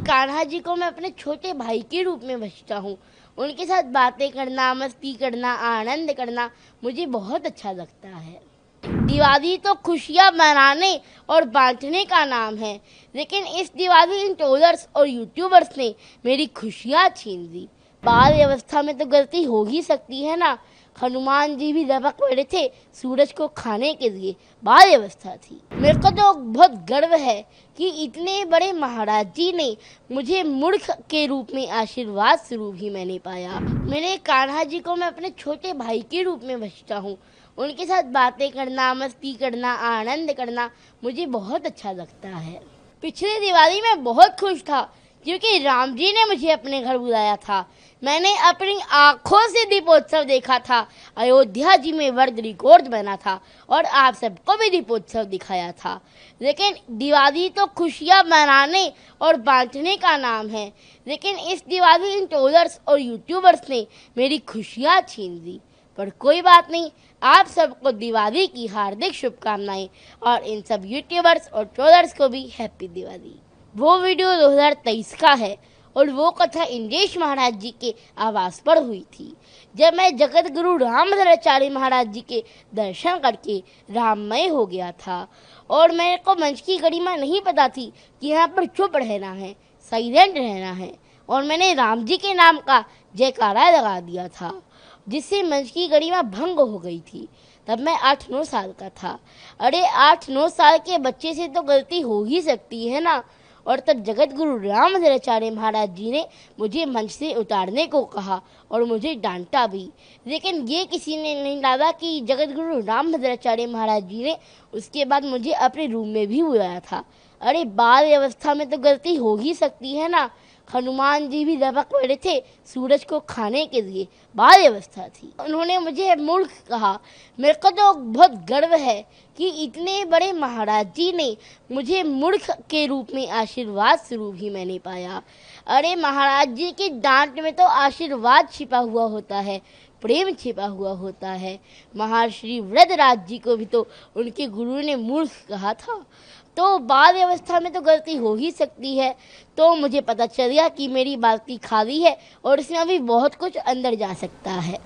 कान्हा जी को मैं अपने छोटे भाई के रूप में बचता हूँ। उनके साथ बातें करना, मस्ती करना, आनंद करना मुझे बहुत अच्छा लगता है। दिवाली तो खुशियाँ मनाने और बांटने का नाम है, लेकिन इस दिवाली इन ट्रोलर्स और यूट्यूबर्स ने मेरी खुशियाँ छीन ली। बाल अवस्था में तो गलती हो ही सकती है ना। हनुमान जी भी लपक पड़े थे सूरज को खाने के लिए, बाल अवस्था थी। मेरे को तो बहुत गर्व है कि इतने बड़े महाराज जी ने मुझे मूर्ख के रूप में आशीर्वाद स्वरूप ही मैंने पाया। मेरे कान्हा जी को मैं अपने छोटे भाई के रूप में बचता हूँ। उनके साथ बातें करना, मस्ती करना, आनंद करना मुझे बहुत अच्छा लगता है। पिछले दिवाली में बहुत खुश था क्योंकि राम जी ने मुझे अपने घर बुलाया था। मैंने अपनी आंखों से दीपोत्सव देखा था। अयोध्या जी में वर्ल्ड रिकॉर्ड बना था और आप सबको भी दीपोत्सव दिखाया था। लेकिन दिवाली तो खुशियाँ मनाने और बांटने का नाम है, लेकिन इस दिवाली इन ट्रोलर्स और यूट्यूबर्स ने मेरी खुशियाँ छीन ली। पर कोई बात नहीं, आप सबको दिवाली की हार्दिक शुभकामनाएं और इन सब यूट्यूबर्स और ट्रोलर्स को भी हैप्पी दिवाली। वो वीडियो 2023 का है और वो कथा इंद्रेश महाराज जी के आवास पर हुई थी, जब मैं जगत गुरु रामभद्राचार्य महाराज जी के दर्शन करके राममय हो गया था। और मेरे को मंच की गरिमा नहीं पता थी कि यहाँ पर चुप रहना है, साइलेंट रहना है, और मैंने राम जी के नाम का जयकारा लगा दिया था, जिससे मंच की गरिमा भंग हो गई थी। तब मैं 8-9 साल का था। अरे 8-9 साल के बच्चे से तो गलती हो ही सकती है ना। और तब जगत गुरु रामभद्राचार्य महाराज जी ने मुझे मंच से उतारने को कहा और मुझे डांटा भी, लेकिन ये किसी ने नहीं डाला कि जगत गुरु रामभद्राचार्य महाराज जी ने उसके बाद मुझे अपने रूम में भी बुलाया था। अरे बाल अवस्था में तो गलती हो ही सकती है ना। हनुमान जी भी लपक पड़े थे सूरज को खाने के लिए, बाल अवस्था थी। उन्होंने मुझे मूर्ख कहा। मेरे को तो बहुत गर्व है कि इतने बड़े महाराज जी ने मुझे मूर्ख के रूप में आशीर्वाद स्वरूप ही मैंने पाया। अरे महाराज जी की डांट में तो आशीर्वाद छिपा हुआ होता है, प्रेम छिपा हुआ होता है। महर्षि वृद्धराज जी को भी तो उनके गुरु ने मूर्ख कहा था। तो बाल अवस्था में तो गलती हो ही सकती है। तो मुझे पता चल गया कि मेरी बाल्टी खाली है और इसमें अभी बहुत कुछ अंदर जा सकता है।